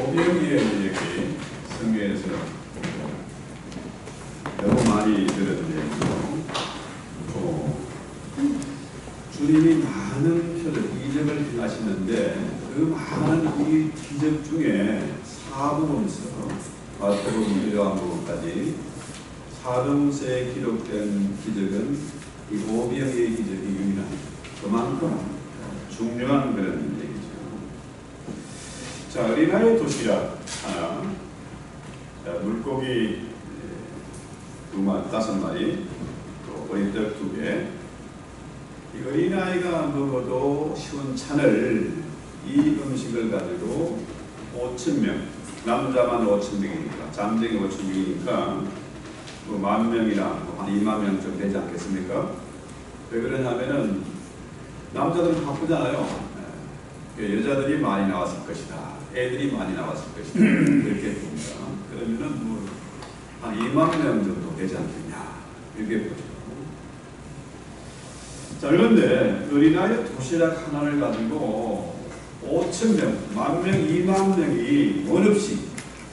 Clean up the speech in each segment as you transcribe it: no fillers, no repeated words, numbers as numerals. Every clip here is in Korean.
오병이의 얘기 성경에서 너무 많이 들었던 얘기고 주님이 많은 표적, 이적을 행하시는데 그 많은 이 기적 중에 사복음서, 마태복음, 요한복음까지 사복음서에 기록된 기적은 이 오병이의 기적이 유일합니다. 그만큼 중요한 그런 얘기죠. 자, 어린아이 도시락 하나, 자, 물고기 5마리, 또 어린떡 2개. 이 어린아이가 먹어도 시원찮을 이 음식을 가지고 5,000명, 남자만 5,000명이니까, 잠정이 5,000명이니까 뭐 10,000명이나 한 20,000명 좀 되지 않겠습니까? 왜 그러냐면은 남자들은 바쁘잖아요. 여자들이 많이 나왔을 것이다. 애들이 많이 나왔을 것이다. 이렇게 봅니다. 그러면은 뭐 한 20,000명 정도 되지 않겠냐. 이렇게 보죠. 자, 그런데 어린아이 도시락 하나를 가지고 5,000명, 10,000명, 20,000명이 원 없이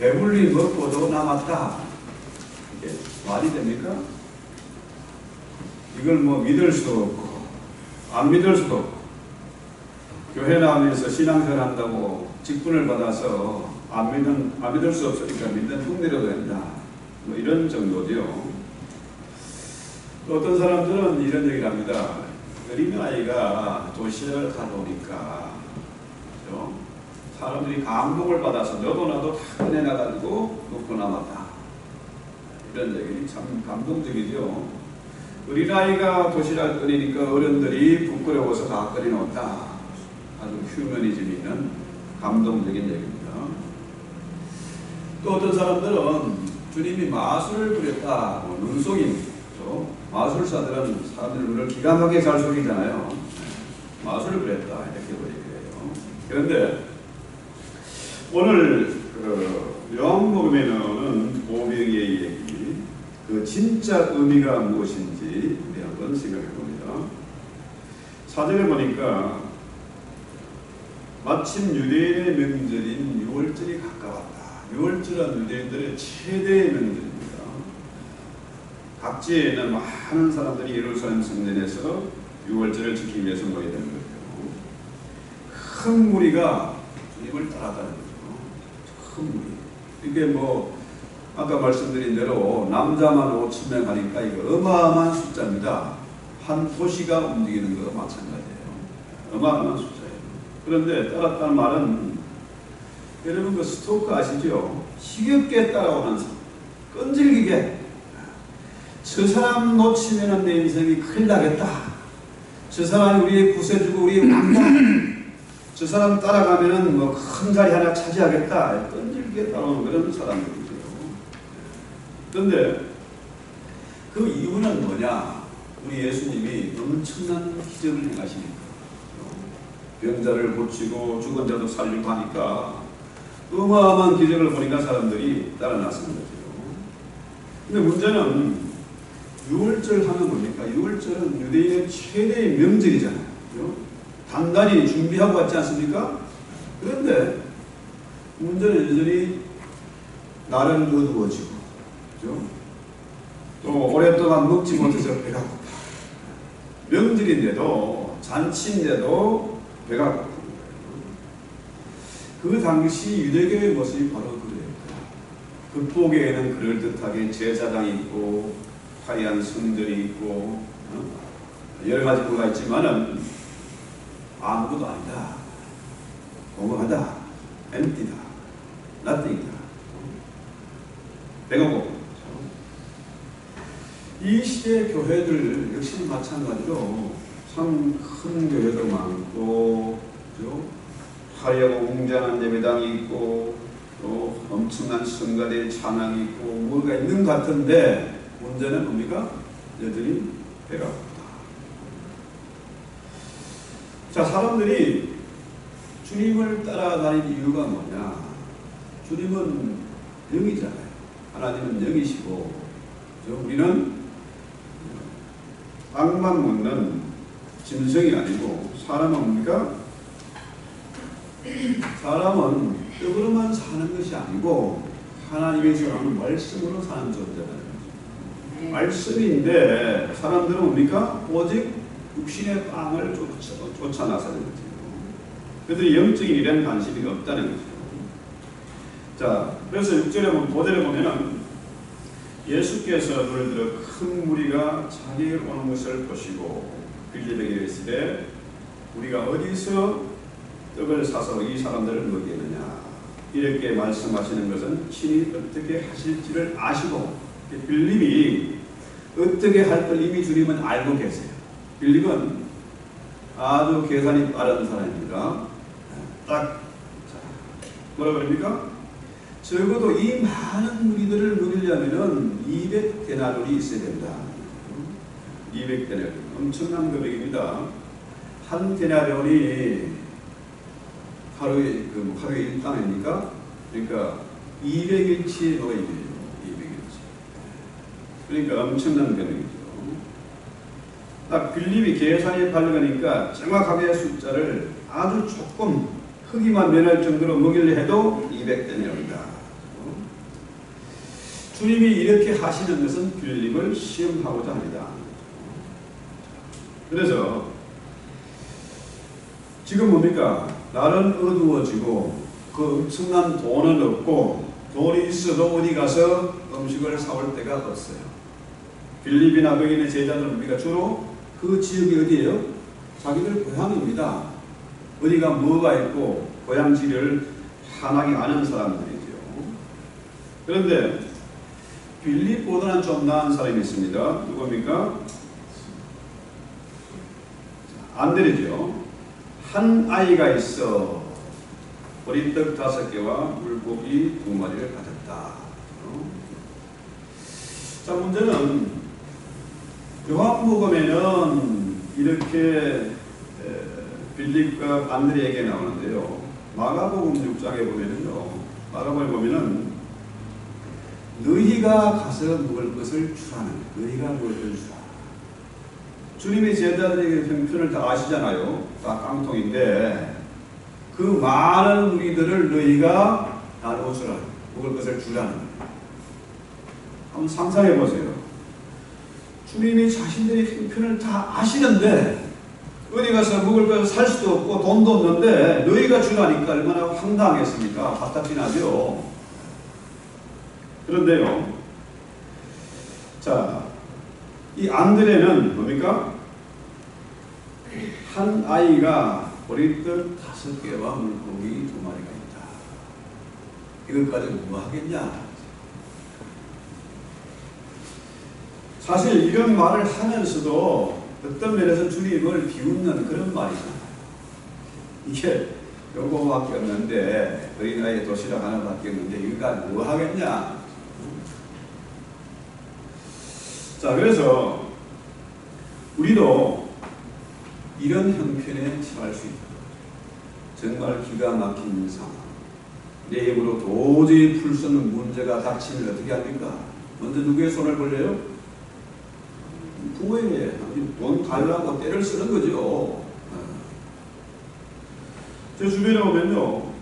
배불리 먹고도 남았다. 이게 말이 됩니까? 이걸 뭐 믿을 수도 없고, 안 믿을 수도 없고, 교회 나오면서 신앙생활 한다고 직분을 받아서 안 믿을 수 없으니까 믿는 흉내라도 된다. 뭐 이런 정도죠. 어떤 사람들은 이런 얘기를 합니다. 어린아이가 도시락을 가져오니까 그렇죠? 사람들이 감동을 받아서 너도 나도 다 꺼내놔가지고 먹고 남았다. 이런 얘기 참 감동적이죠. 어린아이가 도시락을 꺼내니까 어른들이 부끄러워서 다 꺼내놓았다. 아주 휴머니즘 있는 감동적인 얘기입니다. 또 어떤 사람들은 주님이 마술을 부렸다. 눈속임. 마술사들은 사람들 눈을 기가 막히게 잘 속이잖아요. 마술을 부렸다. 이렇게 얘기해요. 그런데 오늘 요한복음에 나오는 오병이의 얘기, 그 진짜 의미가 무엇인지 우리 한번 생각해 봅니다. 사전에 보니까 마침 유대인의 명절인 유월절이 가까웠다. 유월절은 유대인들의 최대의 명절입니다. 각지에는 많은 사람들이 예루살렘 성전에서 유월절을 지키기 위해서 모이게 되는 거죠. 큰 무리가 주님을 따라가는 거죠. 큰 무리. 이게 뭐 아까 말씀드린 대로 남자만 5,000명 하니까 이거 어마어마한 숫자입니다. 한 도시가 움직이는 거와 마찬가지예요. 어마어마한 숫자예요. 그런데 따랐다는 말은 여러분 그 스토커 아시죠? 힘겹게 따라오는 사람, 끈질기게 저 사람 놓치면 내 인생이 큰일 나겠다. 저 사람이 우리의 구세주고 우리의 왕다. 저 사람 따라가면은 뭐 큰 자리 하나 차지하겠다. 끈질기게 따라오는 그런 사람들이죠. 그런데 그 이유는 뭐냐? 우리 예수님이 엄청난 기적을 행하시니까. 병자를 고치고 죽은 자도 살리고 하니까 어마어마한 기적을 보니까 사람들이 따라 나서는 거죠. 근데 문제는 유월절 하면 뭡니까? 유월절은 유대인의 최대의 명절이잖아요. 그렇죠? 단단히 준비하고 왔지 않습니까? 그런데 문제는 여전히 날은 어두워지고, 그렇죠? 또 오랫동안 먹지 못해서 배가 고파. 명절인데도, 잔치인데도 배가 고픈 거예요. 그 당시 유대교의 모습이 바로 그래요. 겉보기에는 그럴듯하게 제사장이 있고 화려한 성전이 있고 여러 가지 뭐가 있지만은 아무것도 아니다. 공허하다. empty다. nothing이다. 배가 고프죠. 이 시대의 교회들 역시 마찬가지로 참 큰 교회도 많고, 그렇죠? 화려하고 웅장한 예배당이 있고, 또 엄청난 성가대 찬양이 있고, 뭐가 있는 것 같은데, 문제는 뭡니까? 여전히 배가 고프다. 자, 사람들이 주님을 따라다니는 이유가 뭐냐? 주님은 영이잖아요. 하나님은 영이시고, 그렇죠? 우리는 빵만 먹는 짐승이 아니고, 사람은 뭡니까? 사람은 떡으로만 사는 것이 아니고 하나님의 전하는 말씀으로 사는 존재다. 말씀인데 사람들은 뭡니까? 오직 육신의 빵을 쫓아 나서는 거죠. 그들이 영적인 일에는 관심이 없다는 거죠. 자, 그래서 6절에 보절에 보면은 예수께서 눈을 들어 큰 무리가 자기에게 오는 것을 보시고 빌립에게 이르시되 우리가 어디서 떡을 사서 이 사람들을 먹이느냐 이렇게 말씀하시는 것은 친히 어떻게 하실지를 아시고 빌립이 어떻게 할 걸 이미 주님은 알고 계세요. 빌립은 아주 계산이 빠른 사람입니다. 딱 뭐라 그럽니까? 적어도 이 많은 무리들을 먹이려면은 200데나리온이 있어야 된다. 200데나리온 엄청난 금액입니다. 한 데나리온이 하루에 하루에 일당입니까? 그러니까 200일치 먹어야 돼요. 200일치. 그러니까 엄청난 금액이죠. 딱 빌립이 계산이 바르니까 정확하게 숫자를 아주 조금 크기만 면할 정도로 먹이려 해도 200데나리온이다. 주님이 이렇게 하시는 것은 빌립을 시험하고자 합니다. 그래서 지금 뭡니까? 날은 어두워지고 그 엄청난 돈은 없고 돈이 있어도 어디 가서 음식을 사올 데가 없어요. 빌립이나 거기 있는 제자들은 뭡니까? 주로 그 지역이 어디예요? 자기들 고향입니다. 어디가 뭐가 있고 고향지를 환하게 아는 사람들이죠. 그런데 빌립보다는 좀 나은 사람이 있습니다. 누굽니까? 안드레죠. 한 아이가 있어 보리떡 5개와 물고기 2마리를 가졌다. 자, 문제는 요한복음에는 이렇게 빌립과 안드레에게 나오는데요. 마가복음 6장에 보면은요. 마가복음에 보면은 너희가 가서 먹을 것을 주라는 거예요. 너희가 먹을 것을 주라. 주님의 제자들에게 형편을 다 아시잖아요. 다 깡통인데 그 많은 무리들을 너희가 나누어주라. 먹을 것을 주라는 거예요. 한번 상상해 보세요. 주님이 자신들의 형편을 다 아시는데 어디 가서 먹을 것을 살 수도 없고 돈도 없는데 너희가 주라니까 얼마나 황당했습니까? 답답히 나죠. 그런데요. 자, 이 안드레는 뭡니까? 한 아이가 보리떡 5개와 물고기 2마리가 있다. 이걸 가지고 뭐 하겠냐? 사실 이런 말을 하면서도 어떤 면에서 주님을 비웃는 그런 말이잖아요. 이게 요거밖에 없는데 어린아이의 도시락 하나밖에 없는데 이거 가지고 뭐 하겠냐? 자, 그래서 우리도 이런 형편에 처할 수 있다. 정말 기가 막힌 상황. 내 힘으로 도저히 풀 수 없는 문제가 닥치면 어떻게 합니까? 먼저 누구의 손을 벌려요? 부모에게 돈 달라고 때를 쓰는 거죠. 제 주변에 보면요.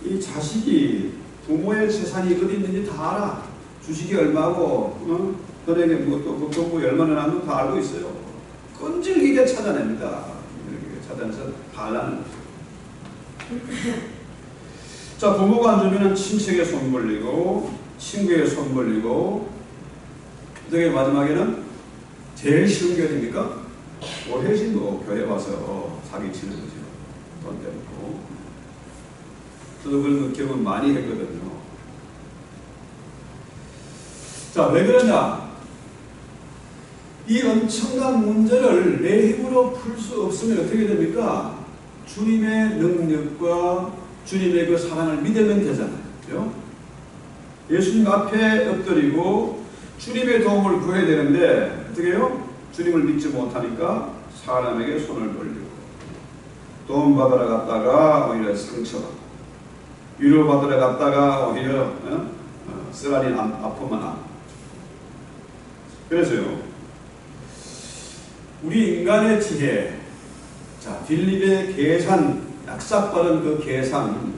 이 자식이 부모의 재산이 어디 있는지 다 알아. 주식이 얼마고, 은행에 뭐 돈이 얼마나 남는 다 알고 있어요. 끈질기게 찾아냅니다. 끈질기게 찾아내서 반란을. 자, 부모가 안 주면 친척의 손 벌리고, 친구의 손 벌리고, 어떻게 마지막에는 제일 쉬운 게 어딥니까? 오해신도 교회 와서 사기치는 거죠. 돈 때문에. 저도 그런 경험 많이 했거든요. 자, 왜 그러냐? 이 엄청난 문제를 내 힘으로 풀 수 없으면 어떻게 됩니까? 주님의 능력과 주님의 그 사랑을 믿으면 되잖아요. 그렇죠? 예수님 앞에 엎드리고 주님의 도움을 구해야 되는데 어떻게 해요? 주님을 믿지 못하니까 사람에게 손을 벌리고 도움 받으러 갔다가 오히려 상처받고 위로받으러 갔다가 오히려 쓰라린 아픔만 하고. 그래서요, 우리 인간의 지혜, 자, 빌립의 계산, 닭삭바른 그 계산,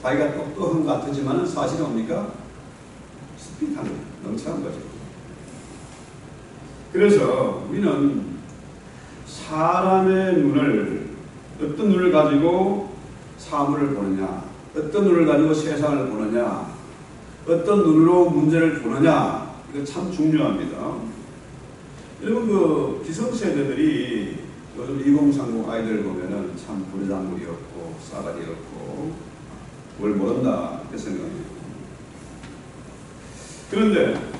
자기가 똑똑한 것 같지만 사실은 뭡니까? 스피드하는 넘쳐난 거죠. 그래서 우리는 사람의 눈을, 어떤 눈을 가지고 사물을 보느냐, 어떤 눈을 가지고 세상을 보느냐, 어떤 눈으로 문제를 보느냐, 이거 참 중요합니다. 여러분, 그 기성세대들이 요즘 2030 아이들 보면은 참 부르장물이 없고 싸가지 없고 뭘 모른다 이렇게 생각합니다. 그런데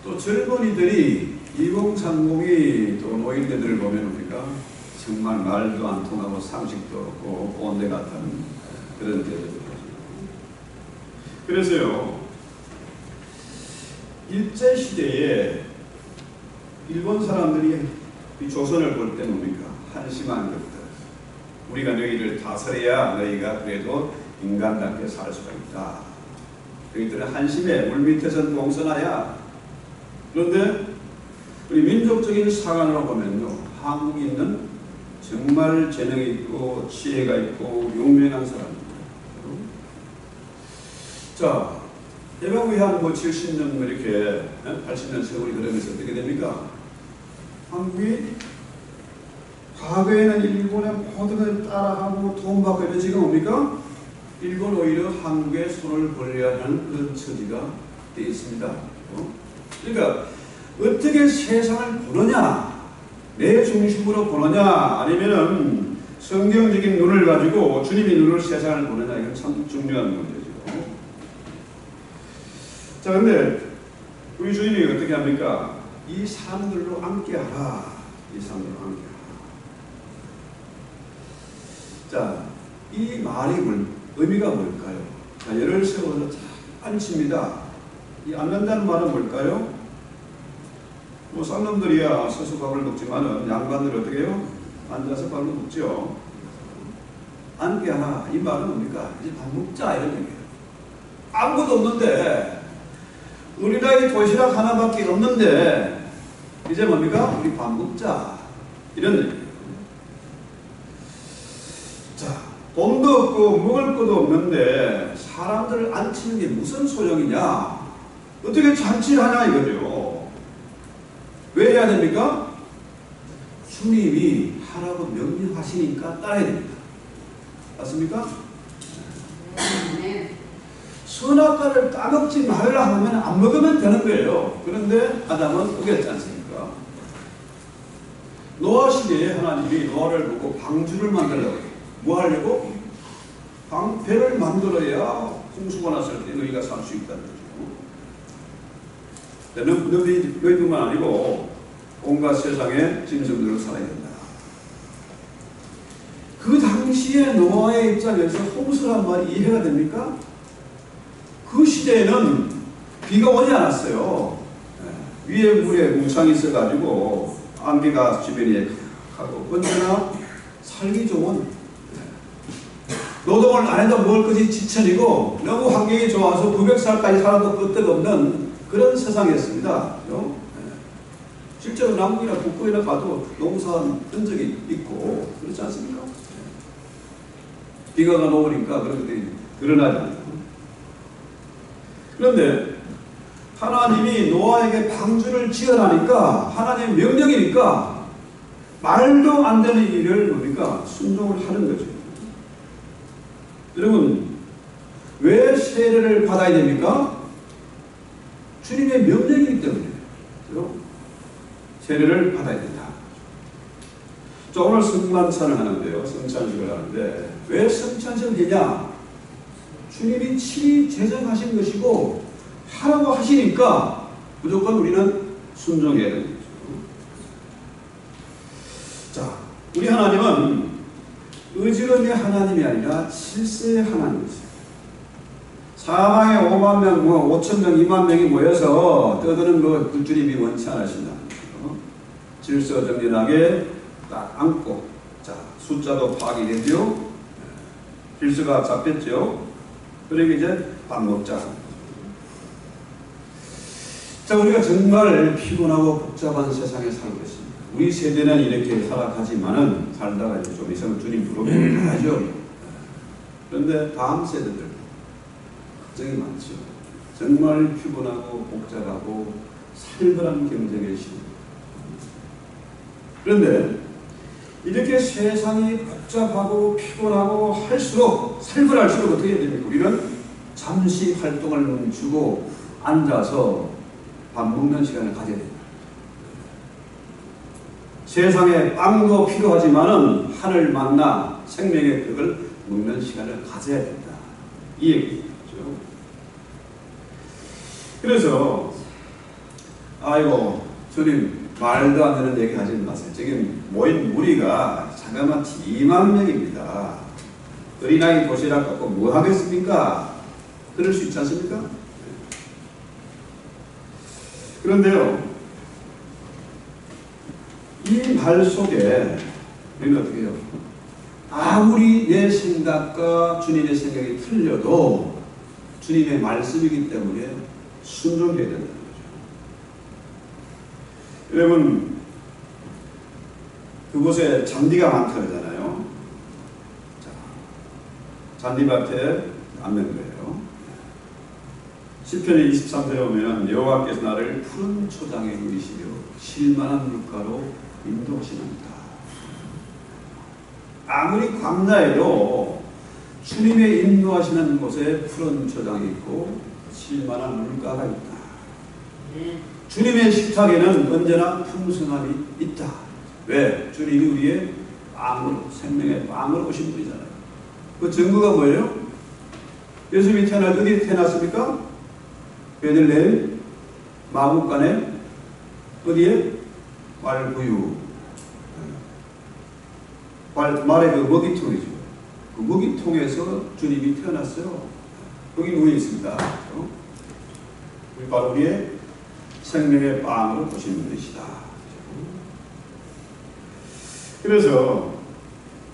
또 젊은이들이 2030이 또 노인네들을 보면 우리가 정말 말도 안 통하고 상식도 없고 꼰대 같은 그런 데들. 그래서요, 일제시대에 일본 사람들이 이 조선을 볼 때 뭡니까? 한심한 것들. 우리가 너희를 다스려야 너희가 그래도 인간답게 살 수가 있다. 너희들은 한심해. 물밑에서 똥써나야. 그런데 우리 민족적인 사관으로 보면요, 한국에 있는 정말 재능이 있고 지혜가 있고 용맹한 사람입니다. 자, 해방후에 한 70년 이렇게 80년 세월이 흐르면서 어떻게 됩니까? 한국이 과거에는 일본의 모든 걸 따라하고 돈 받고 이런 지금 뭡니까? 일본 오히려 한국에 손을 벌려야 하는 그런 처지가 되어 있습니다. 그러니까 어떻게 세상을 보느냐, 내 중심으로 보느냐, 아니면은 성경적인 눈을 가지고 주님의 눈으로 세상을 보느냐, 이건 참 중요한 문제죠. 자, 근데 우리 주님이 어떻게 합니까? 이 사람들로 함께하라. 이 사람들로 함께하라. 자, 이 말이 의미가 뭘까요? 자, 열을 세워서 잘 앉힙니다. 이 앉는다는 말은 뭘까요? 뭐 쌍놈들이야 서서 밥을 먹지만은 양반들 어떻게 해요? 앉아서 밥을 먹죠. 앉게하라. 이 말은 뭡니까? 이제 밥 먹자 이런 얘기예요. 아무것도 없는데, 우리나라에 도시락 하나밖에 없는데 이제 뭡니까? 우리 밥 먹자 이런 얘기예요. 자, 돈도 없고 먹을 것도 없는데 사람들을 앉히는 게 무슨 소용이냐? 어떻게 잔치를 하냐 이거죠. 왜 해야 됩니까? 주님이 하라고 명령하시니까 따라야 됩니다. 맞습니까? 네. 선악과를 따먹지 말라 하면 안 먹으면 되는 거예요. 그런데 아담은 어겼지 않습니까? 노아 시대에 하나님이 노아를 보고 방주를 만들려고 해요. 뭐 하려고? 배를 만들어야 홍수가 났을 때 너희가 살 수 있다는 거죠. 너희뿐만 아니고 온갖 세상의 짐승들을 살아야 된다. 그 당시에 노아의 입장에서 홍수란 말이 이해가 됩니까? 그 시대에는 비가 오지 않았어요. 위에 물에 뭉창이 있어가지고 안개가 주변에 하고 언제나 살기 좋은, 노동을 안 해도 먹을 것이 지천이고 너무 환경이 좋아서 900살까지 살아도 끄떡없는 그런 세상이었습니다. 실제로 남북이나 북부에나 가도 농사한 흔적이 있고 그렇지 않습니까? 비가 오니까 그런 것들이 드러나지 않아요. 그런데 하나님이 노아에게 방주를 지으라니까, 하나님의 명령이니까 말도 안 되는 일을 뭡니까? 순종을 하는 거죠. 여러분, 왜 세례를 받아야 됩니까? 주님의 명령이기 때문에 세례를 받아야 된다. 자, 오늘 성만찬을 하는데요. 성찬식을 하는데 왜 성찬식을 하냐? 주님이 친히 제정하신 것이고 하라고 하시니까 무조건 우리는 순종해야 되는 거죠. 자, 우리 하나님은 의지론의 하나님이 아니라 질서의 하나님이세요. 사방에 5만 명, 5천 명, 2만 명이 모여서 떠드는 그 주님이 원치 않으신다. 질서 정연하게 딱 앉고, 자, 숫자도 파악이 되죠. 질서가 잡혔죠. 그러니까 이제 밥 먹자. 자, 우리가 정말 피곤하고 복잡한 세상에 살고 있습니다. 우리 세대는 이렇게 살아가지만은 살다가 이제 좀 있으면 주님 부르면 가야죠. 그런데 다음 세대들 걱정이 많죠. 정말 피곤하고 복잡하고 살벌한 경쟁의 시대. 그런데 이렇게 세상이 복잡하고 피곤하고 할수록 살벌할수록 어떻게 해야 됩니까? 우리는 잠시 활동을 멈추고 앉아서 밥 먹는 시간을 가져야 된다. 세상에 빵도 필요하지만은 하늘 만나 생명의 떡을 먹는 시간을 가져야 된다. 이 얘기죠. 그래서 아이고 주님 말도 안 되는 얘기 하지 마세요. 지금 모인 무리가 자그마치 2만 명입니다. 어린아이 도시락 갖고 뭐 하겠습니까? 그럴 수 있지 않습니까? 그런데요, 이 말 속에 우리는 어떻게 해요? 아무리 내 생각과 주님의 생각이 틀려도 주님의 말씀이기 때문에 순종해야 된다는 거죠. 여러분, 그곳에 잔디가 많다 그러잖아요. 자, 잔디밭에 앉는 거예요. 시편 23절에 보면 여호와께서 나를 푸른 초장에 누리시며 실만한 물가로 인도하시는다. 아무리 광야에도 주님의 인도하시는 곳에 푸른 초장이 있고 실만한 물가가 있다. 주님의 식탁에는 언제나 풍성함이 있다. 왜? 주님이 우리의 빵으로, 생명의 빵으로 오신 분이잖아요. 그 증거가 뭐예요? 예수님이 어디에 태어났습니까? 베들레헴 마구간에 어디에? 왈구유. 말의 그 먹이통이죠. 그 먹이통에서 주님이 태어났어요. 여기 누워 있습니다. 바로 우리의 생명의 빵으로 보시는 분이시다. 그래서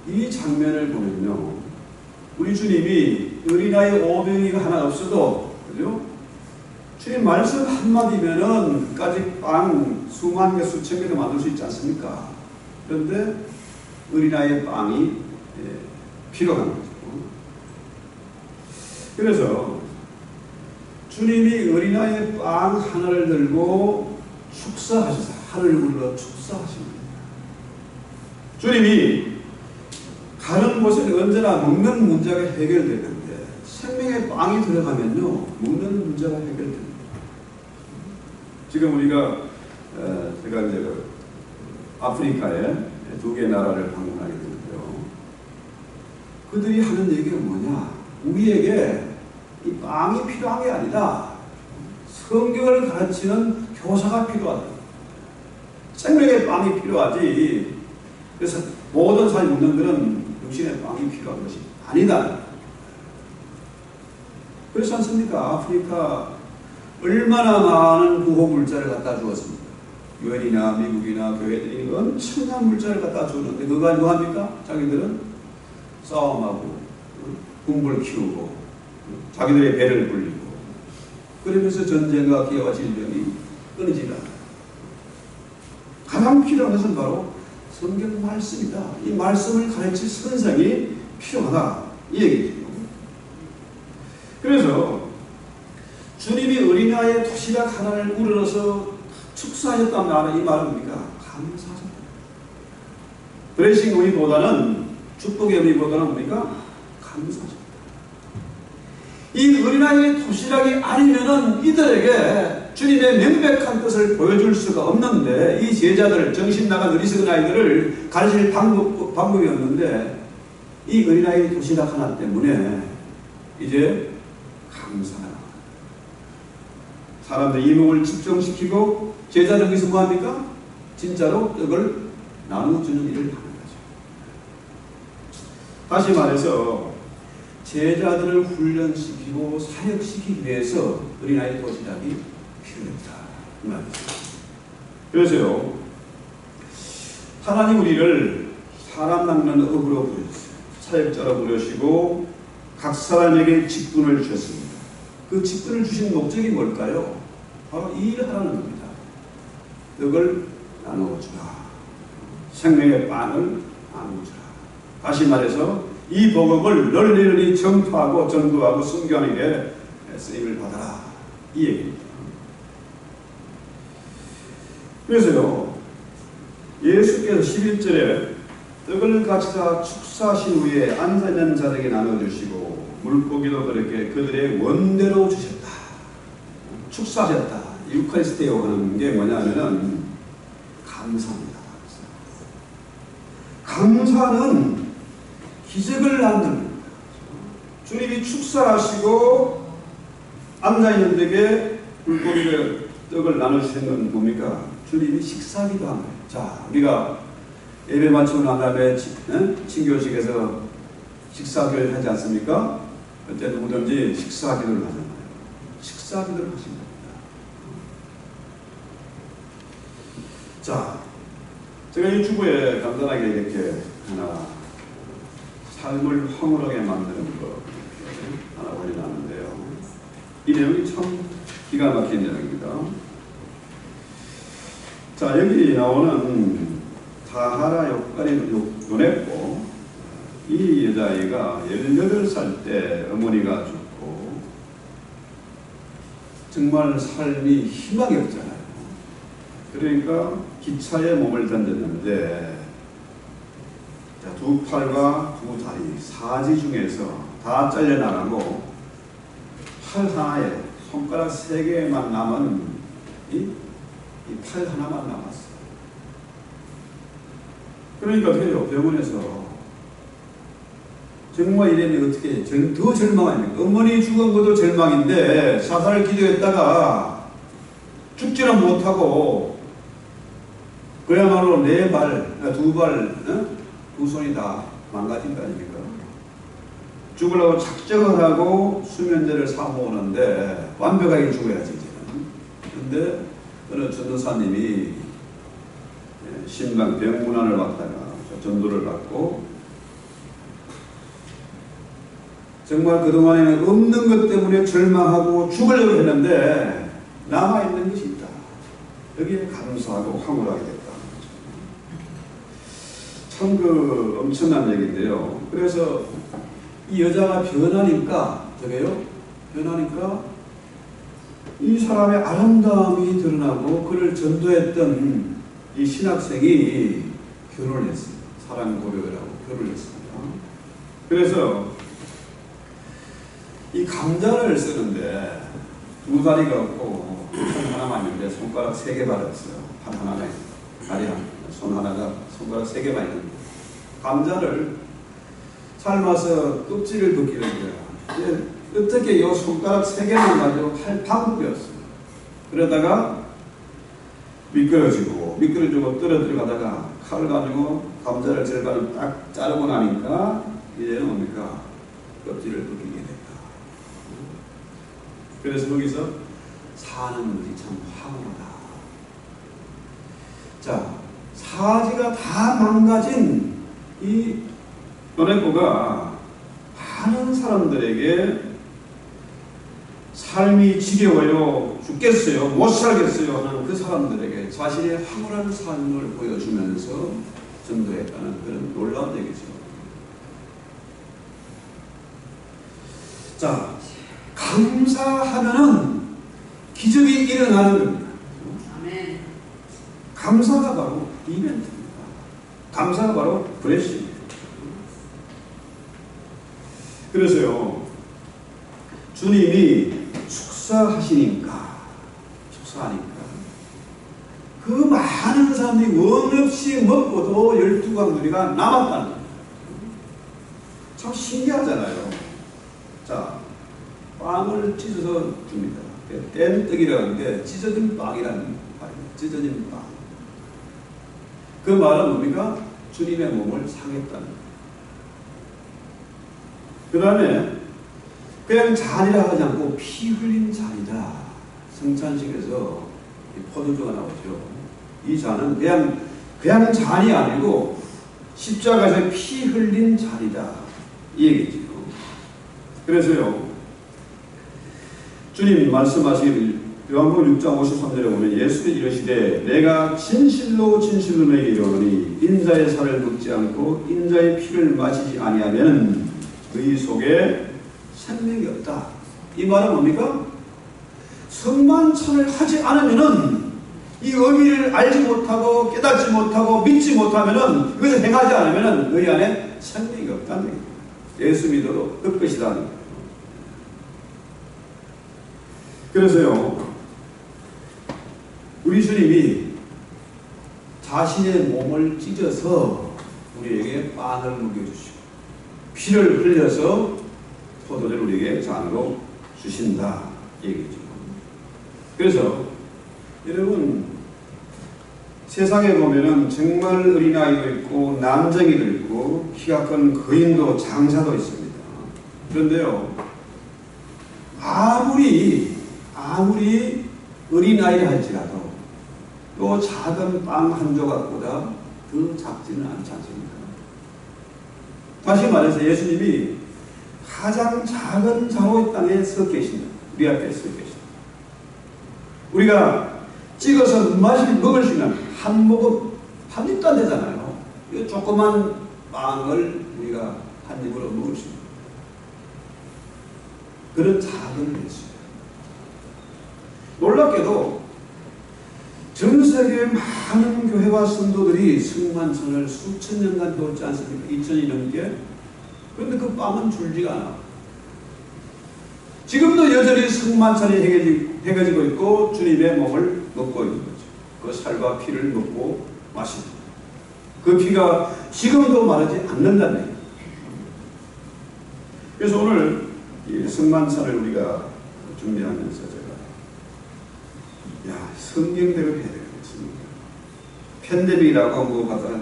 이 장면을 보면요, 우리 주님이 어린아이 500이가 하나 없어도, 그죠? 주님 말씀 한마디면은 까지 빵 수만 개, 수천 개도 만들 수 있지 않습니까? 그런데 어린아이의 빵이 필요한 거죠. 그래서 주님이 어린아이의 빵 하나를 들고 축사하셔서 하늘을 불러 축사하십니다. 주님이 가는 곳에 언제나 먹는 문제가 해결되는데 생명의 빵이 들어가면요 먹는 문제가 해결됩니다. 지금 우리가 제가 이제 아프리카에 2개 나라를 방문하게 되는데요. 그들이 하는 얘기가 뭐냐? 우리에게 이 빵이 필요한 게 아니다. 성경을 가르치는 교사가 필요하다. 생명의 빵이 필요하지. 그래서 모든 사람이 먹는 것은 육신의 빵이 필요한 것이 아니다. 그렇지 않습니까? 아프리카 얼마나 많은 구호 물자를 갖다 주었습니까? 유엔이나 미국이나 교회들이 엄청난 물자를 갖다 주는데 그거 가지고 합니까? 자기들은 싸움하고 군부를 키우고 자기들의 배를 불리고 그러면서 전쟁과 기아와 질병이 끊이지 않아요. 가장 필요한 것은 바로 성경 말씀이다. 이 말씀을 가르칠 선생이 필요하다. 이 얘기죠. 그래서 주님이 어린아이의 도시락 하나를 우러러서 축사하셨다는 말은 이 말은 뭡니까? 감사하셨다. 브레싱 의미보다는 축복의 의미보다는 뭡니까? 감사하셨다. 이 어린아이의 도시락이 아니면은 이들에게 주님의 명백한 뜻을 보여줄 수가 없는데 이 제자들, 정신 나간 어리석은 아이들을 가르칠 방법이 없는데 이 어린아이 도시락 하나 때문에 이제 감사가 나와요. 사람들 이목을 집중시키고 제자들 여기서 뭐합니까? 진짜로 떡을 나누어주는 일을 하는 거죠. 다시 말해서 제자들을 훈련시키고 사역시키기 위해서 어린아이 도시락이 필요했다. 이 말이죠. 그래서요, 하나님 우리를 사람 낚는 업으로 부르셨어요. 사역자로 부르시고 각 사람에게 직분을 주셨습니다. 그 직분을 주신 목적이 뭘까요? 바로 이 일을 하라는 겁니다. 떡을 나누어주라. 생명의 빵을 나누자. 다시 말해서 이 복음을 널리 전파하고 전도하고 선교하는 게 쓰임을 받아라, 이 얘기입니다. 그래서요, 예수께서 11절에 떡을 가지사 축사하신 후에 앉아있는 자들에게 나눠주시고 물고기도 그렇게 그들의 원대로 주셨다. 축사하셨다. 유카리스테오 하는 게 뭐냐면은 감사입니다. 감사는 기적을 낳는 거예요. 주님이 축사하시고 앉아있는 데게 물고기를 떡을 나눠주시는 건 뭡니까? 주님이 식사하기도 한 거예요. 자, 우리가 예배 마치고 난 다음에 친교식에서 식사기도를 하지 않습니까? 그때 누구든지 식사기도를 하잖아요. 식사기도를 하신 겁니다. 자, 제가 이 주부에 간단하게 이렇게 하나 삶을 황홀하게 만드는 거 하나 올려놨는데요. 이 내용이 참 기가 막힌 내용입니다. 자, 여기 나오는 다하라 역할이 요냈고, 이 여자아이가 18살 때 어머니가 죽고 정말 삶이 희망이 없잖아요. 그러니까 기차에 몸을 던졌는데 두 팔과 두 다리, 사지 중에서 다 잘려나가고 팔 하나에 손가락 3개만 남은 이 팔 하나만 남았어요. 그러니까 어떻게요? 병원에서 정말 이랬는데 어떻게 더 절망합니까? 어머니 죽은 것도 절망인데 사살을 기도했다가 죽지는 못하고 그야말로 두 손이 다 망가진 거 아닙니까? 죽으려고 작정을 하고 수면제를 사모으는데 완벽하게 죽어야지 이제는. 그런데 어느 전도사님이 신방 병문안을 왔다가 전도를 받고 정말 그동안에는 없는 것 때문에 절망하고 죽으려고 했는데 남아있는 것이 있다. 여기에 감사하고 황홀하게 됐다. 참 엄청난 얘기인데요. 그래서 이 여자가 변하니까 이 사람의 아름다움이 드러나고 그를 전도했던 이 신학생이 결혼을 했어요. 사랑 고백을 하고 결혼을 했습니다. 그래서 이 감자를 쓰는데 두 다리가 없고 손 하나만 있는데 손가락 3개 받았어요. 팔 하나가 다리 하나, 손 하나가 손가락 3개만 있는데 감자를 삶아서 껍질을 벗기는 거야. 어떻게 이 손가락 3개만 가지고 할 방법이 없어요. 그러다가 미끄러지고 떨어뜨려 가다가 칼을 가지고 감자를 절반을 딱 자르고 나니까 이제는 뭡니까? 껍질을 벗기게 됐다. 그래서 거기서 사는 것이 참 황홀하다. 자, 사지가 다 망가진 이 노네코가 많은 사람들에게 삶이 지겨워요, 죽겠어요, 못 살겠어요 하는 그 사람들에게 자신의 황홀한 삶을 보여주면서 전도했다는 그런 놀라운 얘기죠. 자, 감사하면은 기적이 일어나는 겁니다. 아멘. 감사가 바로 이벤트입니다. 감사가 바로 브레싱입니다. 그래서요, 주님이 축사하니까 그 많은 사람들이 원 없이 먹고도 12광누리가 남았다는 거예요. 참 신기하잖아요. 자, 빵을 찢어서 줍니다. 뗀떡이라는 게 찢어진 빵이라는 말입니다. 찢어진 빵. 그 말은 뭡니까? 주님의 몸을 상했다는 거예요. 그 다음에 그냥 잔이라 하지 않고 피 흘린 잔이다. 성찬식에서 포도주가 나오죠. 이 잔은 그냥 잔이 아니고 십자가에서 피 흘린 잔이다. 이 얘기죠. 그래서요, 주님이 말씀하시길 요한복음 6장 53절에 보면 예수께서 이르시되 내가 진실로 진실로 너희에게 이르노니 인자의 살을 먹지 않고 인자의 피를 마시지 아니하면 너희 속에 생명이 없다. 이 말은 뭡니까? 성만찬을 하지 않으면은 이 의미를 알지 못하고 깨닫지 못하고 믿지 못하면은 그것을 행하지 않으면은 너희 안에 생명이 없다는 얘기예요. 예수 믿어도 헛것이다. 그래서요, 우리 주님이 자신의 몸을 찢어서 우리에게 빵을 먹여주시고 피를 흘려서 포도주를 우리에게 잔으로 주신다 얘기죠. 그래서 여러분, 세상에 보면은 정말 어린아이도 있고 남정이도 있고 키가 큰 거인도 장자도 있습니다. 그런데요, 아무리 어린아이라 할지라도 또 작은 빵 한 조각보다 더 작지는 않지 않습니까? 다시 말해서 예수님이 가장 작은 자로 이 땅에 서 계신다. 우리 앞에 서 계신다. 우리가 찍어서 먹을 수 있는 한 모금, 한 입도 안 되잖아요. 이 조그만 빵을 우리가 한 입으로 먹을 수 있는 그런 작은 예수예요. 놀랍게도 전 세계의 많은 교회와 성도들이 성만찬을 수천 년간 배웠지 않습니까? 2000이 넘게. 그런데 그 빵은 줄지가 않아. 지금도 여전히 성만찬이 행해지고 있고 주님의 몸을 먹고 있는 거죠. 그 살과 피를 먹고 마시는 그 피가 지금도 마르지 않는다는 얘기예요. 그래서 오늘 이 성만찬을 우리가 준비하면서 제가 성경대로 해야 되겠습니다. 팬데믹이라고 뭐 가다가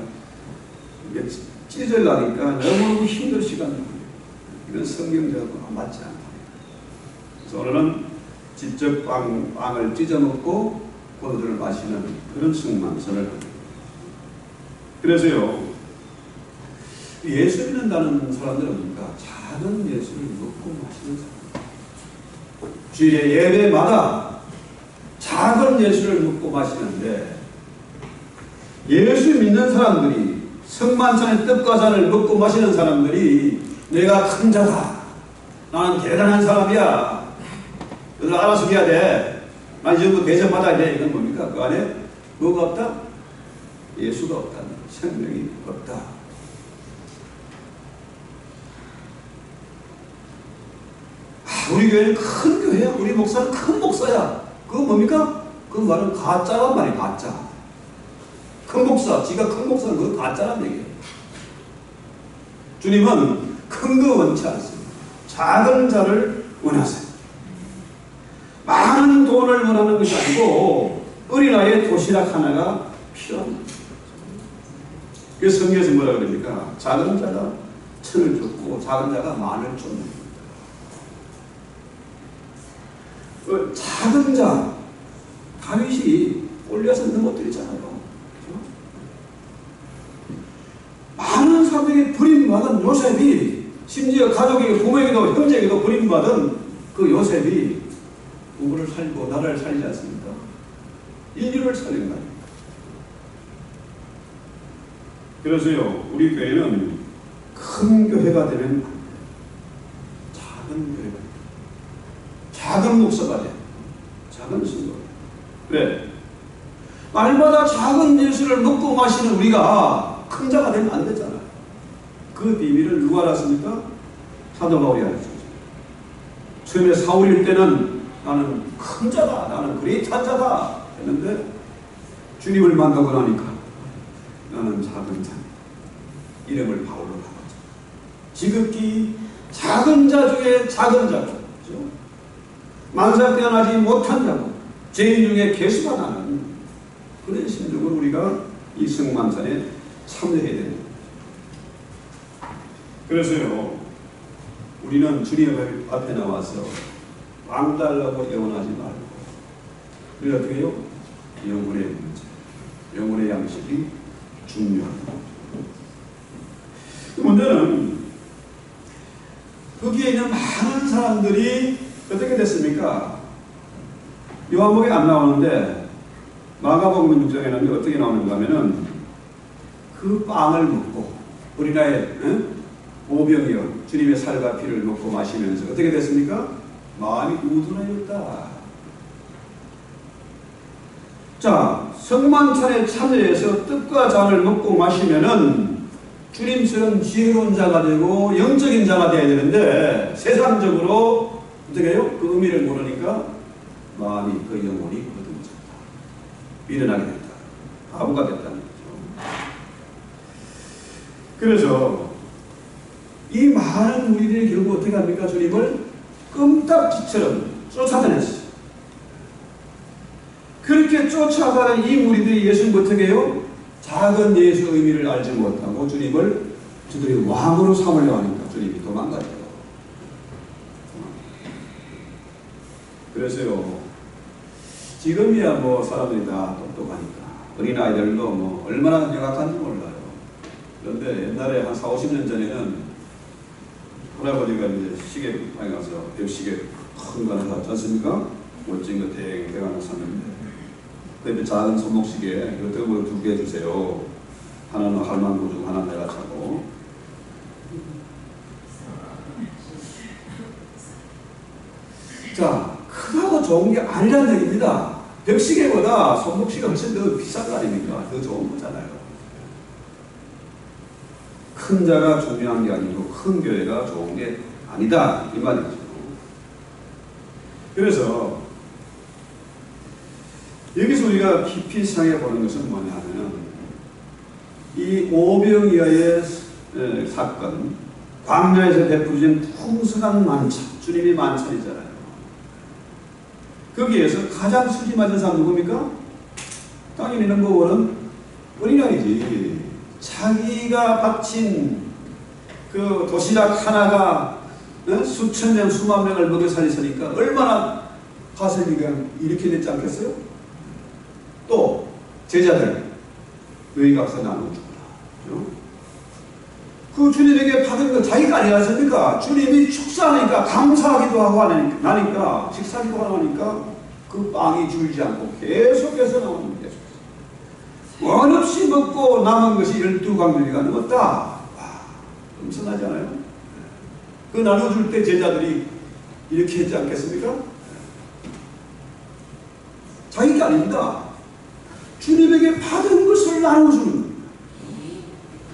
찢으려니까 너무 힘든 시간이에요. 이건 성경대로 맞지 않다. 그래서 오늘은 직접 빵을 찢어 먹고 포도주를 마시는 그런 성만찬을 합니다. 그래서요, 예수 믿는다는 사람들은 뭡니까? 작은 예수를 먹고 마시는 사람. 주일의 예배마다 작은 예수를 먹고 마시는데, 예수 믿는 사람들이 성만찬의 떡과 잔을 먹고 마시는 사람들이 내가 큰 자다, 나는 대단한 사람이야, 너들 알아서 해야 돼, 난 이 정도 대접받아야 돼, 이건 뭡니까? 그 안에 뭐가 없다? 예수가 없다, 생명이 없다. 우리 교회는 큰 교회야, 우리 목사는 큰 목사야. 그건 뭡니까? 그 말은 가짜란 말이야, 가짜. 큰 목사, 지가 큰 목사는 그건 가짜란 얘기예요. 주님은 큰 거 원치 않습니다. 작은 자를 원하세요. 많은 돈을 원하는 것이 아니고 어린아이의 도시락 하나가 필요합니다. 그래서 성경에서 뭐라 그럽니까? 작은 자가 천을 줬고 작은 자가 만을 줬습니다. 그 작은 자, 다윗이 골리앗을 넘어뜨렸잖아요. 그렇죠? 많은 사람들이 버림받은 요셉이, 심지어 가족에게, 부모에게도 형제에게도 버림받은 그 요셉이 부부를 살고 나라를 살지 않습니까? 인류를 살린 거예요. 그래서요, 우리 교회는 큰 교회가 되면 안 돼요. 작은 교회가 돼요. 작은 목사가 돼요. 작은 성도가 돼요. 왜? 날마다 작은 예수를 먹고 마시는 우리가 큰 자가 되면 안 되잖아요. 그 비밀을 누가 알았습니까? 사도 바울이 알았죠. 처음에 사울일 때는 나는 큰 자다, 나는 그레이트한 자다 했는데 주님을 만나고 나니까 나는 작은 자, 이름을 바울로 바꿨죠. 지극히 작은 자 중에 작은 자고, 그렇죠? 만사 태어나지 못한 자고, 죄인 중에 개수가 나는 그런 심정으로 우리가 이 성만찬에 참여해야 됩니다. 그래서요, 우리는 주님 앞에 나와서 빵 달라고 애원하지 말고, 우리가 어떻게 해요? 영혼의 문제, 영혼의 양식이 중요합니다. 그 문제는 거기에 있는 많은 사람들이 어떻게 됐습니까? 요한복음에 안 나오는데 마가복음 6장에는 어떻게 나오는가 하면은 그 빵을 먹고 우리나라의 오병이어 주님의 살과 피를 먹고 마시면서 어떻게 됐습니까? 마음이 우둔하였다. 자, 성만찬에 참여해서 떡과 잔을 먹고 마시면은 주님처럼 지혜로운 자가 되고 영적인 자가 되어야 되는데 세상적으로 어떻게 해요? 그 의미를 모르니까 마음이 그 영혼이 어두워졌다. 미련하게 됐다. 바보가 됐다는 거죠. 그래서 이 많은 우리들이 결국 어떻게 합니까? 주님을 껌딱지처럼 쫓아다녔어요. 그렇게 쫓아가는 이 무리들이 예수님 어떻게 해요? 작은 예수의 의미를 알지 못하고 주님을 저들이 왕으로 삼으려 하니까 주님이 도망가요. 그래서요, 지금이야 뭐 사람들이 다 똑똑하니까 어린아이들도 뭐 얼마나 영악한지 몰라요. 그런데 옛날에 한 40-50년 전에는 할아버지가 이제 시계방에 가서 벽시계 큰 거 하나 샀지 않습니까? 멋진 거 댕댕 하나 샀는데 그 옆에 작은 손목시계 이것도 뭐 2개 주세요. 하나는 할망구 주고 하나는 내가 차고. 자, 크다고 좋은 게 아니라는 얘기입니다. 벽시계보다 손목시계가 훨씬 더 비싼 거 아닙니까? 더 좋은 거잖아요. 큰 자가 중요한 게 아니고 큰 교회가 좋은 게 아니다 이 말이죠. 그래서 여기서 우리가 깊이 생각해 보는 것은 뭐냐면 이 오병이어의 사건, 광야에서 베풀어진 풍성한 만찬, 주님이 만찬이잖아요. 거기에서 가장 수지 맞은 사람 누굽니까? 당연히 넘버원은 어린아이지. 자기가 바친 그 도시락 하나가 수천 명, 수만 명을 먹여 살리니까 얼마나 가슴이 그냥 이렇게 됐지 않겠어요? 또 제자들 너희 가서 나눠주라. 그 주님에게 받은 거 자기가 아니었습니까? 주님이 축사하니까 감사하기도 하고 나니까 식사기도 하고 하니까 그 빵이 줄지 않고 계속해서 나오는 거예요. 원 없이 먹고 남은 것이 12광주리가 넘었다. 와, 엄청나지 않아요? 그 나눠줄 때 제자들이 이렇게 했지 않겠습니까? 자기가 아닙니다. 주님에게 받은 것을 나눠주는 겁니다.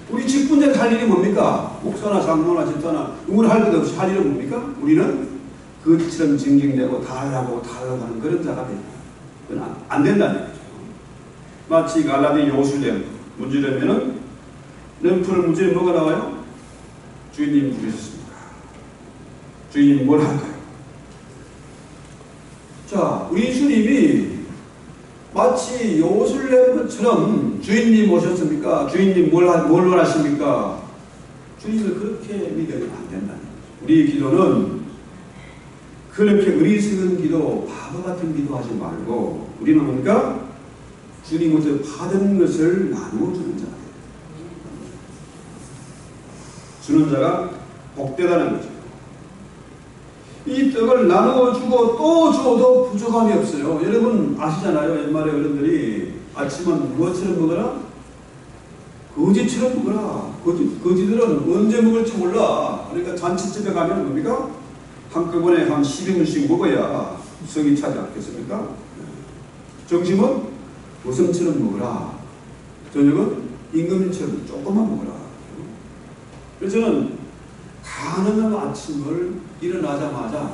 우리 직분자가 할 일이 뭡니까? 목사나 장로나 집사나 누구나 할 것 없이 할 일은 뭡니까? 우리는 그처럼 징징대고 달라고 하는 그런 자가 됩니다. 그건 안 된다는 거죠. 마치 갈라디 요술렘 문지르면은 렘프를 문지르면 뭐가 나와요? 주인님 부르셨습니다. 주인님 뭘 할까요? 자, 우리 주님이 마치 요술렘처럼 주인님 오셨습니까? 주인님 뭘 원하십니까? 주님을 그렇게 믿으면 안 된다는 거죠. 우리 기도는 그렇게 어리석은 기도, 바보 같은 기도하지 말고 우리는 뭡니까? 주님부터 받은 것을 나누어주는 자가 돼요. 주는 자가 복되다는 거죠. 이 떡을 나누어주고 또 줘도 부족함이 없어요. 여러분 아시잖아요. 옛말에 어른들이 아침은 무엇처럼 먹어라? 거지처럼 먹어라. 거지들은 언제 먹을지 몰라. 그러니까 잔치집에 가면 뭡니까? 한꺼번에 한 12분씩 먹어야 성이 차지 않겠습니까? 점심은 보성처럼 먹어라. 저녁은 임금님처럼 조금만 먹어라. 그래서 저는 가능한 아침을 일어나자마자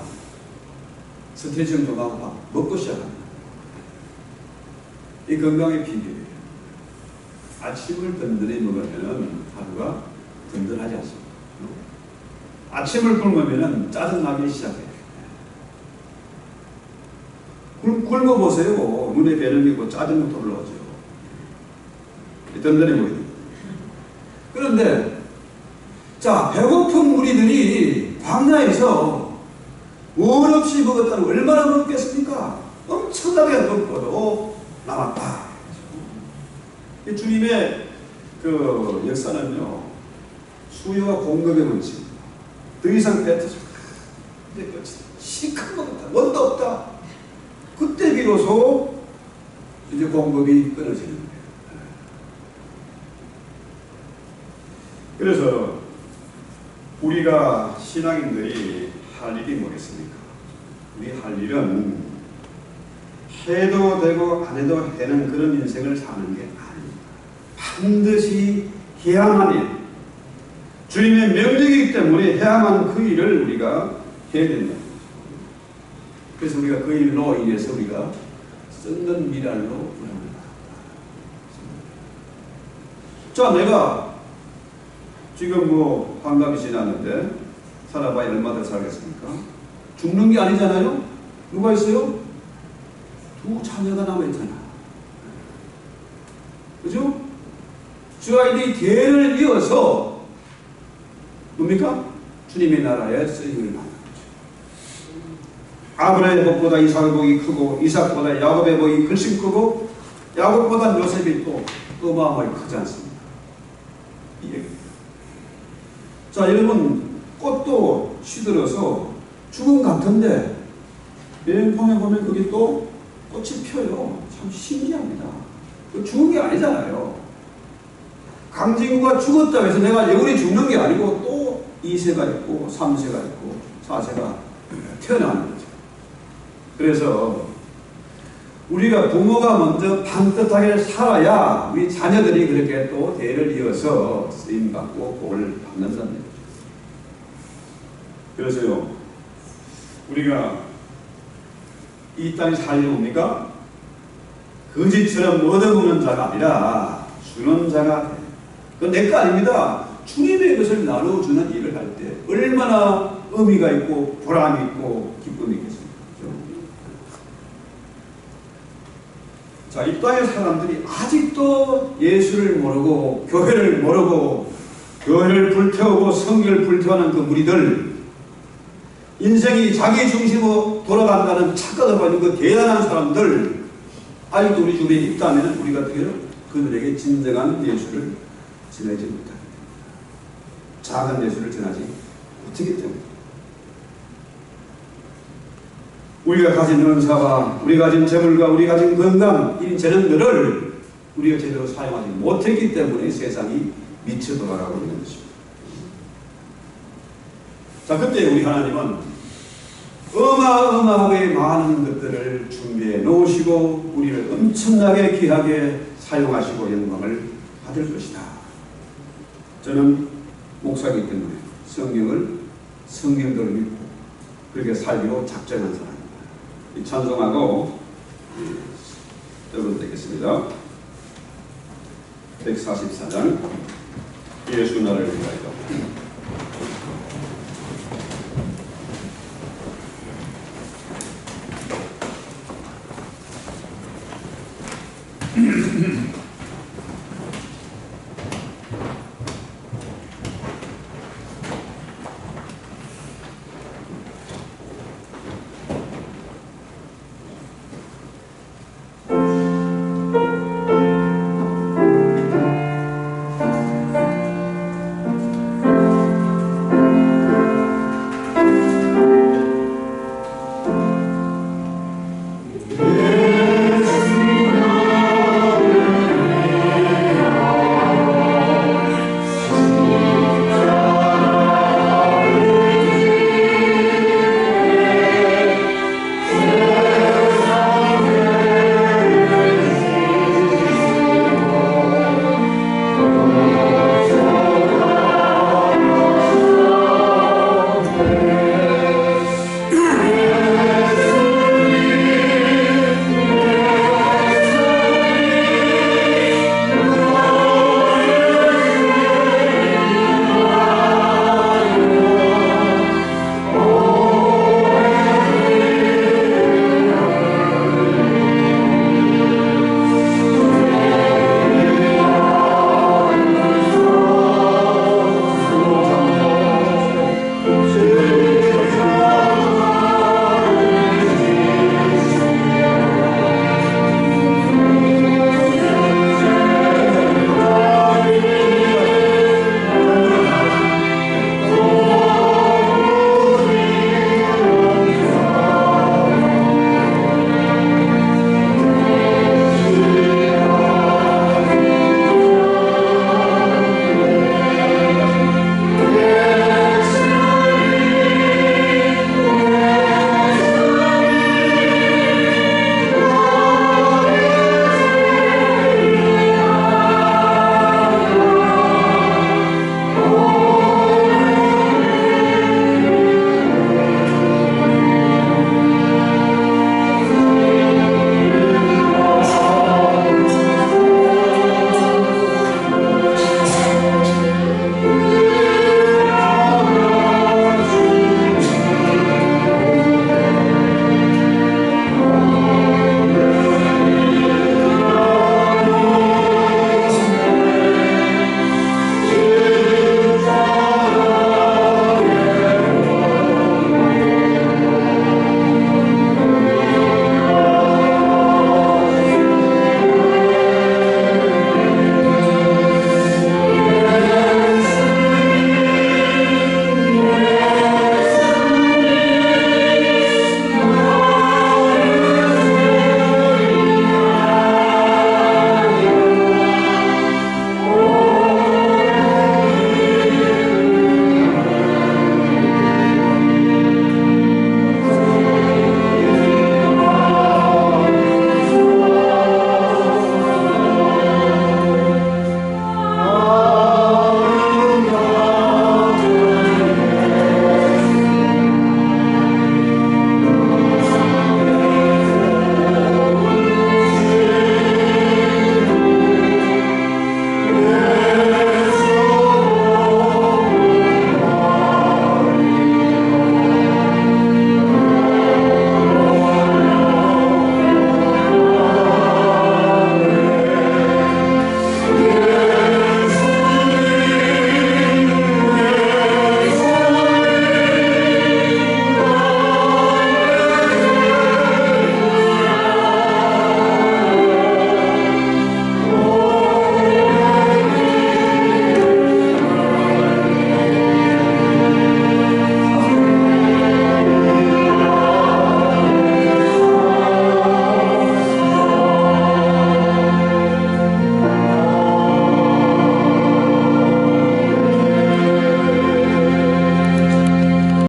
스트레칭 좀 하고 먹고 시작합니다. 이 건강의 비결이에요. 아침을 든든히 먹으면 하루가 든든하지 않습니다. 아침을 굶으면 짜증나기 시작해요. 굶어보세요. 눈에 뵈는 게 있고 짜증부터 올라오죠. 든든해 보이죠. 그런데 자, 배고픈 우리들이 광야에서 뭘 없이 먹었다는 얼마나 먹겠습니까? 엄청나게 먹고도 남았다. 주님의 그 역사는요, 수요와 공급의 원칙. 더 이상 뱉어서 시큰 먹었다. 원도 없다. 그때 비로소 이제 공급이 끊어지는 거예요. 그래서 우리가 신앙인들이 할 일이 뭐겠습니까? 우리 할 일은 해도 되고 안 해도 되는 그런 인생을 사는 게 아닙니다. 반드시 해야만 일, 주님의 명령이기 때문에 해야만 그 일을 우리가 해야 된다. 그래서 우리가 그 일로 인해서 우리가 썩는 미랄로 부릅니다. 자, 내가 지금 뭐 환갑이 지났는데 살아봐야 얼마 더 살겠습니까? 죽는 게 아니잖아요. 누가 있어요? 두 자녀가 남아있잖아. 그죠? 저 아이들이 대를 이어서 뭡니까? 주님의 나라에 쓰임을 받는 거죠. 아브라함의 복보다 이삭의 복이 크고, 이삭보다 야곱의 복이 훨씬 크고, 야곱보다 요셉이 또 어마어마하게 크지 않습니까? 이 얘기입니다. 자, 여러분, 꽃도 시들어서 죽음 같은데 내일 보면 거기 또 꽃이 펴요. 참 신기합니다. 죽은 게 아니잖아요. 강진구가 죽었다고 해서 내가 영원히 죽는 게 아니고 또 2세가 있고 3세가 있고 4세가 태어나는 거죠. 그래서 우리가 부모가 먼저 반듯하게 살아야 우리 자녀들이 그렇게 또 대를 이어서 쓰임받고 복을 받는다는 거죠. 그래서요, 우리가 이 땅에 살려 옵니까? 거지처럼 얻어먹는 자가 아니라 주는 자가 돼. 그건 내 거 아닙니다. 주님의 것을 나눠주는 일을 할 때 얼마나 의미가 있고 보람이 있고 기쁨이 있겠습니까? 자, 이 땅의 사람들이 아직도 예수를 모르고 교회를 모르고 교회를 불태우고 성경을 불태우는 그 무리들, 인생이 자기 중심으로 돌아간다는 착각을 가진 그 대단한 사람들 아직도 우리 주변에 있다면 우리가 어떻게 해요? 그들에게 진정한 예수를 전하지 못합니다. 작은 예수를 전하지 못하기 때문에 우리가 가진 은사와 우리가 가진 재물과 우리가 가진 건강 이런 재능들을 우리가 제대로 사용하지 못했기 때문에 세상이 미쳐 돌아가고 있는 것입니다. 자, 그때 우리 하나님은 어마어마하게 많은 것들을 준비해 놓으시고 우리를 엄청나게 귀하게 사용하시고 영광을 받을 것이다. 저는 목사이기 때문에 성경대로 믿고 그렇게 살기로 작정한 사람입니다. 이 찬송하고 떠들겠습니다. 144장 예수 나를 위하여.